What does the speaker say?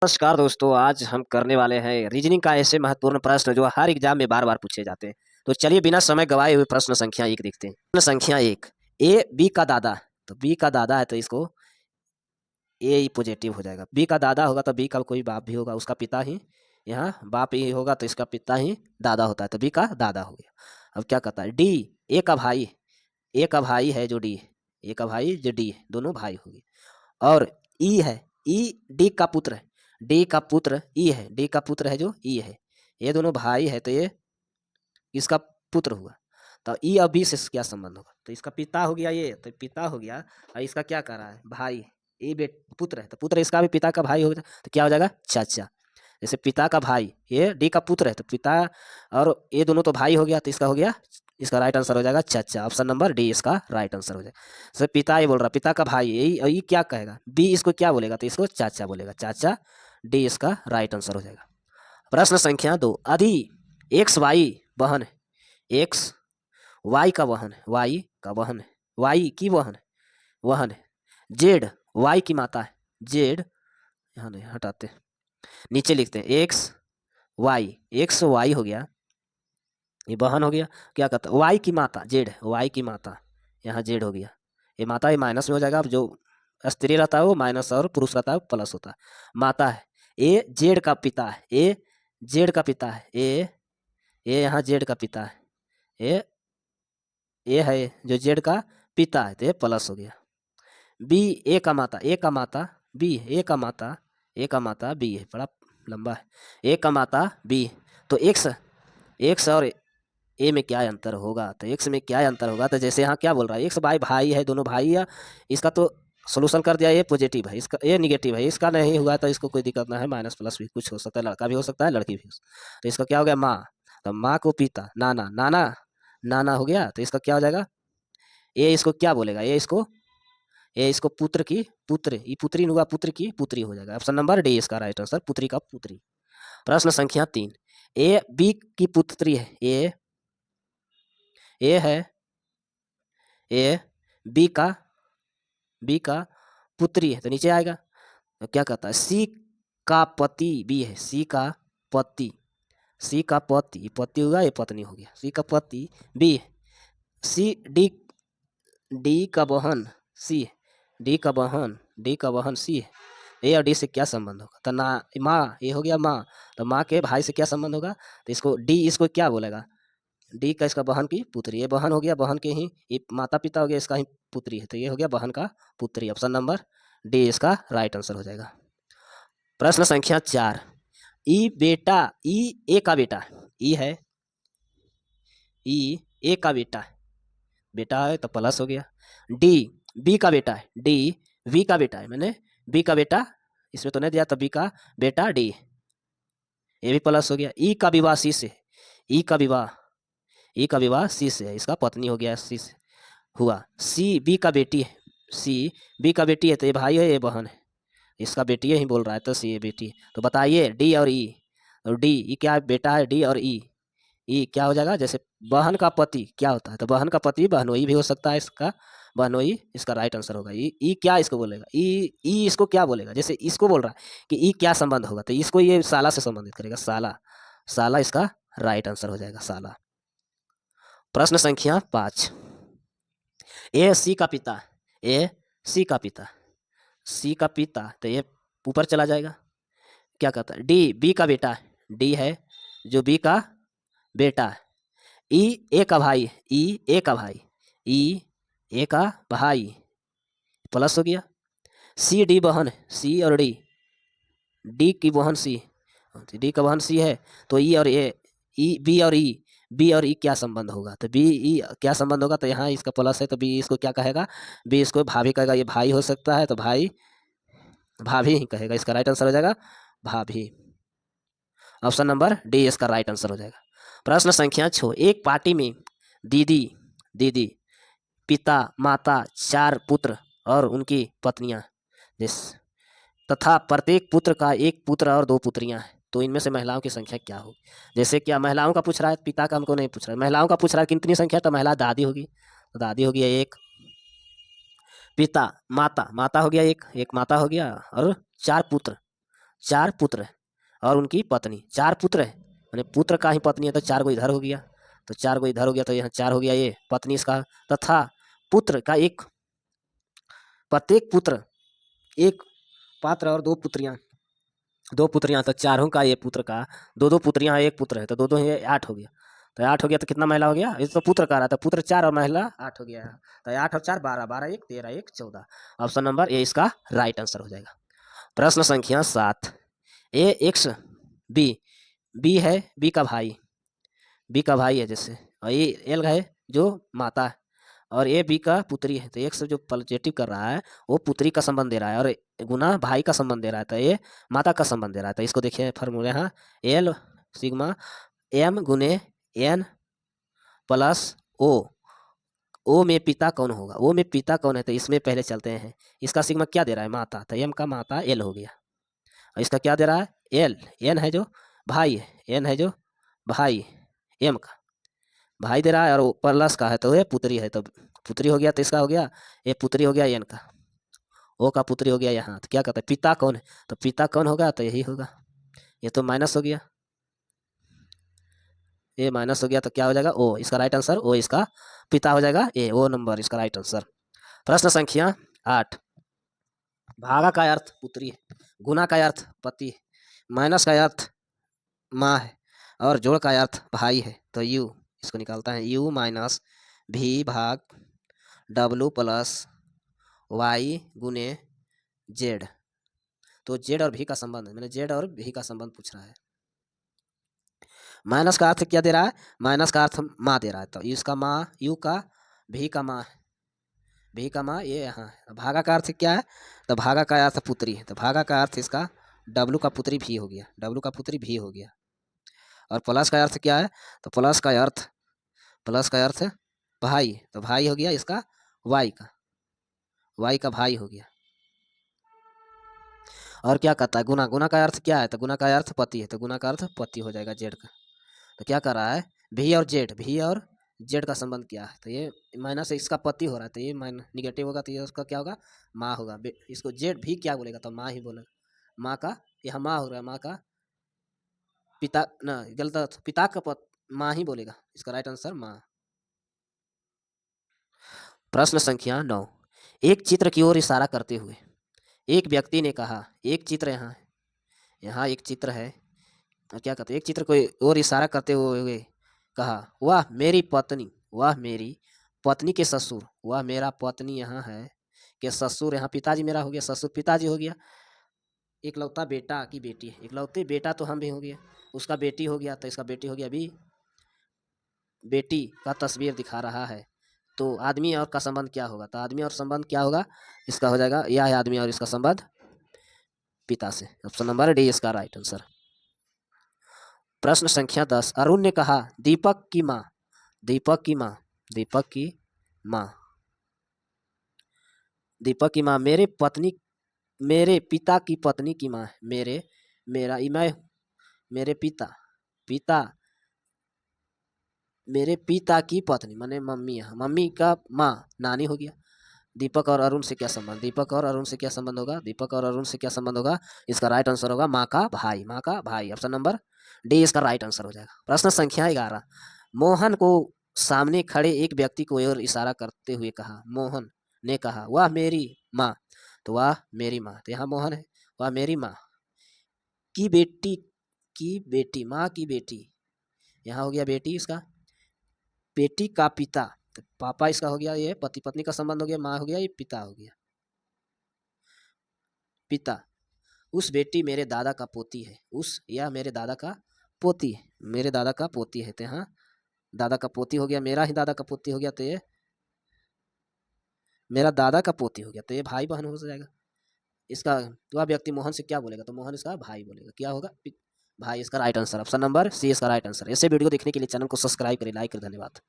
नमस्कार दोस्तों, आज हम करने वाले हैं रीजनिंग का ऐसे महत्वपूर्ण प्रश्न जो हर एग्जाम में बार बार पूछे जाते हैं। तो चलिए बिना समय गवाए हुए प्रश्न संख्या 1 देखते हैं। प्रश्न संख्या 1, ए बी का दादा। तो बी का दादा है तो इसको ए ही पॉजिटिव हो जाएगा। बी का दादा होगा तो बी का कोई बाप भी होगा, उसका पिता ही यहाँ बाप ही होगा तो इसका पिता ही दादा होता है, तो बी का दादा हो गया। अब क्या कहता है, डी ए का भाई। ए का भाई है जो डी, ए का भाई जो डी, दोनों भाई हो गए। और ई है, ई डी का पुत्र है, डी का पुत्र ई है, डी का पुत्र है जो ई है। ये दोनों भाई है तो ये इसका पुत्र हुआ। तो ई और बी से क्या संबंध होगा, तो इसका पिता हो गया, ये तो पिता हो गया और इसका क्या कर रहा है, भाई। ये बेट पुत्र है तो पुत्र इसका भी पिता का भाई हो गया, तो क्या हो जाएगा, चाचा। जैसे पिता का भाई, ये डी का पुत्र है तो पिता, और ये दोनों तो भाई हो गया तो इसका हो गया, इसका राइट आंसर हो जाएगा चाचा। ऑप्शन नंबर डी इसका राइट आंसर हो जाएगा। जैसे पिता ये बोल रहा, पिता का भाई, ये क्या कहेगा, बी इसको क्या बोलेगा, तो इसको चाचा बोलेगा, चाचा। डी इसका राइट आंसर हो जाएगा। प्रश्न संख्या 2, अधि एक्स वाई बहन है, एक्स वाई का वहन है, वाई का वहन है, वाई की वहन है, वहन है। जेड वाई की माता है, जेड यहाँ नहीं हटाते, नीचे लिखते हैं एक्स वाई, एक्स वाई हो गया, ये बहन हो गया। क्या कहता है, वाई की माता, जेड वाई की माता, यहाँ जेड हो गया। ये माता ये माइनस में हो जाएगा, अब जो स्त्री रहता है वो माइनस और पुरुष रहता है वो प्लस होता है। माता है, ए जेड का पिता है, ए जेड का पिता है, ए यहाँ जेड का पिता है, ए है जो जेड का पिता है तो ये प्लस हो गया। बी ए का माता, ए का माता बी, ए का माता, ए का माता बी है, बड़ा लंबा है, ए का माता बी। तो एक्स, एक्स और ए में क्या अंतर होगा, तो एक्स में क्या अंतर होगा, तो जैसे यहाँ क्या बोल रहा है, एक्स बाई भाई है, दोनों भाई है, इसका तो सोल्यूशन कर दिया, ये पॉजिटिव है, इसका ये निगेटिव है, इसका नहीं हुआ तो इसको कोई दिक्कत ना है, माइनस प्लस भी कुछ हो सकता है, लड़का भी हो सकता है लड़की भी हो सकता है। तो इसका क्या हो गया, माँ, तो माँ को पिता, नाना, नाना नाना हो गया, तो इसका क्या हो जाएगा, ये इसको क्या बोलेगा, ये इसको पुत्र की पुत्र, ये पुत्री हुआ, पुत्र की पुत्री हो जाएगा। ऑप्शन नंबर डी इसका राइट आंसर, पुत्री का पुत्री। प्रश्न संख्या 3, ए बी की पुत्री है, ए है, ए बी का पुत्री है तो नीचे आएगा। तो क्या कहता है, सी का पति बी है, सी का पति, सी का पति, पति हुआ ये पत्नी हो गया, सी का पति बी, सी डी, डी का बहन सी, डी का बहन, डी का बहन सी है। ए और डी से क्या संबंध होगा, तो ना माँ, ये हो गया माँ, तो माँ के भाई से क्या संबंध होगा, तो इसको डी इसको क्या बोलेगा, डी का इसका बहन की पुत्री, ये बहन हो गया, बहन के ही ये माता पिता हो गया, इसका ही पुत्री है तो ये हो गया बहन का पुत्री। ऑप्शन नंबर डी इसका राइट आंसर हो जाएगा। प्रश्न संख्या 4, ई बेटा, ई ए का बेटा, ई है, ई ए का बेटा है तो प्लस हो गया। डी बी का बेटा है, डी वी का बेटा है, मैंने बी का बेटा इसमें तो नहीं दिया, तो बी का बेटा डी, ये भी प्लस हो गया। ई का विवाह सी से, ई का विवाह, ई का विवाह सी से है, इसका पत्नी हो गया, सी से हुआ। सी बी का बेटी है, सी बी का बेटी है तो ये भाई है ये बहन है, इसका बेटी ही बोल रहा है तो सी ये बेटी है। तो बताइए डी और ई, और डी ई क्या है, बेटा है, डी और ई क्या हो जाएगा, जैसे बहन का पति क्या होता है, तो बहन का पति बहनोई भी हो सकता है, इसका बहनोई इसका राइट आंसर होगा। ई क्या इसको बोलेगा, ई इसको क्या बोलेगा, जैसे इसको बोल रहा है कि ई क्या संबंध होगा, तो इसको ये साला से संबंधित करेगा, साला, साला इसका राइट आंसर हो जाएगा, साला। प्रश्न संख्या 5, ए सी का पिता, ए सी का पिता, सी का पिता तो ये ऊपर चला जाएगा। क्या कहता है, डी बी का बेटा है, डी है जो बी का बेटा है। ई ए का भाई, ई ए का भाई, ई ए का भाई प्लस हो गया। सी डी बहन है, सी और डी की बहन सी, डी का बहन सी है तो ई और ए, ई बी और ई, बी और ई क्या संबंध होगा, तो बी ई क्या संबंध होगा, तो यहाँ इसका प्लस है तो बी इसको क्या कहेगा, बी इसको भाभी कहेगा, ये भाई हो सकता है तो भाई भाभी ही कहेगा, इसका राइट आंसर हो जाएगा भाभी। ऑप्शन नंबर डी इसका राइट आंसर हो जाएगा। प्रश्न संख्या 6, एक पार्टी में दीदी, दीदी, पिता, माता, 4 पुत्र और उनकी पत्नियां, जिस तथा प्रत्येक पुत्र का एक पुत्र और 2 पुत्रियां हैं, तो इनमें से महिलाओं की संख्या क्या होगी। जैसे क्या महिलाओं का पूछ रहा है, पिता का हमको नहीं पूछ रहा है, महिलाओं का पूछ रहा है कितनी संख्या, तो महिला दादी होगी, तो दादी होगी एक, पिता, माता, माता हो गया एक, एक माता हो गया और 4 पुत्र, 4 पुत्र है और उनकी पत्नी, 4 पुत्र है मैंने पुत्र का ही पत्नी है तो 4 को इधर हो गया, तो 4 को इधर हो गया तो यहाँ 4 हो गया, ये पत्नी इसका, तथा पुत्र का एक, प्रत्येक पुत्र एक पात्र और 2 पुत्रियां, 2 पुत्रियां, तो चारों का ये पुत्र का 2 पुत्रियां, एक पुत्र है तो 2 है 8 हो गया, तो 8 हो गया तो कितना महिला हो गया, ये तो पुत्र का रहा था, पुत्र 4 और महिला 8 हो गया, तो 8 और 4 12, 12 1 13 1 14, ऑप्शन नंबर ए इसका राइट आंसर हो जाएगा। प्रश्न संख्या 7, ए एक्स बी, बी है बी का भाई, बी का भाई है जैसे, और ये एल है जो माता है, और ए बी का पुत्री है, तो एक से जो पॉजिटिव कर रहा है वो पुत्री का संबंध दे रहा है और गुना भाई का संबंध दे रहा है, तो ये माता का संबंध दे रहा है, तो इसको देखिए फॉर्मूला यहाँ एल सिग्मा एम गुने एन प्लस ओ, ओ में पिता कौन होगा, ओ में पिता कौन है, तो इसमें पहले चलते हैं, इसका सिग्मा क्या दे रहा है माता, तो एम का माता एल हो गया, और इसका क्या दे रहा है एल, एन है जो भाई है, एन है जो भाई, एम का भाई दे रहा है, और प्लस का है तो ये पुत्री है, तो पुत्री हो गया, तो इसका हो गया ये पुत्री हो गया एन का, ओ का पुत्री हो गया यहाँ, तो क्या कहते हैं पिता कौन है, तो पिता कौन होगा, तो यही होगा, ये तो माइनस हो गया, ये माइनस हो गया, तो क्या हो जाएगा ओ, इसका राइट आंसर ओ इसका पिता हो जाएगा, ए ओ नंबर इसका राइट आंसर। प्रश्न संख्या 8, भागा का अर्थ पुत्री है, गुना का अर्थ पति है, माइनस का अर्थ माँ है, और जोड़ का अर्थ भाई है, तो यू इसको निकालता है, यू माइनस भी भाग डब्लू प्लस वाई गुने जेड, तो जेड और भी का संबंध है, मैंने जेड और भी का संबंध पूछ रहा है, माइनस का अर्थ क्या दे रहा है, माइनस का अर्थ माँ दे रहा है, तो इसका माँ यू का भी का माँ है, भी का माँ ये यहाँ है, भागा का अर्थ क्या है, तो भागा का अर्थ पुत्री है, तो भागा का अर्थ इसका डब्लू का पुत्री भी हो गया, डब्लू का पुत्री भी हो गया, और प्लस का अर्थ क्या है, तो प्लस का अर्थ भाई, तो भाई हो गया इसका वाई का भाई हो गया, और क्या कहता है गुना, गुना का अर्थ क्या है, तो गुना का अर्थ पति है, तो गुना का अर्थ पति हो जाएगा जेड का, तो क्या कर रहा है भी और जेड का संबंध क्या है, तो ये माइनस इसका पति हो रहा है, तो ये माइनस निगेटिव होगा, तो ये उसका क्या होगा माँ होगा, इसको जेड भी क्या बोलेगा, तो माँ ही बोलेगा, माँ का यहाँ माँ हो रहा है, माँ का पिता ना गलत, पिता का माँ ही बोलेगा, इसका राइट आंसर माँ। प्रश्न संख्या 9, एक चित्र की ओर इशारा करते हुए एक व्यक्ति ने कहा, एक चित्र यहाँ है, यहाँ एक चित्र है, और क्या कहते हैं एक चित्र को और इशारा करते हुए कहा, वाह मेरी पत्नी के ससुर, वह मेरा पत्नी यहाँ है कि ससुर, यहाँ पिताजी मेरा हो गया, ससुर पिताजी हो गया, इकलौता बेटा की बेटी है, इकलौते बेटा तो हम भी हो गया, उसका बेटी हो गया, तो इसका बेटी हो गया, अभी बेटी का तस्वीर दिखा रहा है, तो आदमी और का संबंध क्या होगा, तो आदमी और संबंध क्या होगा, इसका हो जाएगा यह है आदमी और इसका संबंध पिता से, ऑप्शन नंबर डी इसका राइट आंसर। प्रश्न संख्या 10, अरुण ने कहा दीपक की माँ, दीपक की माँ, दीपक की माँ, दीपक की माँ मेरे पिता की पत्नी की माँ है, मैं मेरे पिता मेरे पिता की पत्नी माने मम्मी, यहाँ मम्मी का माँ नानी हो गया, दीपक और अरुण से क्या संबंध, दीपक और अरुण से क्या संबंध होगा, दीपक और अरुण से क्या संबंध होगा, इसका राइट आंसर होगा माँ का भाई, ऑप्शन नंबर डी इसका राइट आंसर हो जाएगा। प्रश्न संख्या 11, मोहन को सामने खड़े एक व्यक्ति को और इशारा करते हुए कहा, मोहन ने कहा वह मेरी माँ, तो वह मेरी माँ, तो यहाँ मोहन है, वह मेरी माँ की बेटी माँ की बेटी, यहाँ हो गया बेटी, इसका बेटी का पिता, तो पापा इसका हो गया, ये पति पत्नी का संबंध हो गया, माँ हो गया, ये पिता हो गया, पिता, उस बेटी मेरे दादा का पोती है, यह मेरे दादा का पोती है, मेरे दादा का पोती है, तो यहाँ दादा का पोती हो गया, मेरा ही दादा का पोती हो गया, तो ये मेरा दादा का पोती हो गया, तो ये भाई बहन हो जाएगा, इसका वह व्यक्ति मोहन से क्या बोलेगा, तो मोहन इसका भाई बोलेगा, क्या होगा भाई, इसका right answer option number C इसका राइट आंसर। ऐसे वीडियो देखने के लिए चैनल को सब्सक्राइब करें, लाइक करें, धन्यवाद।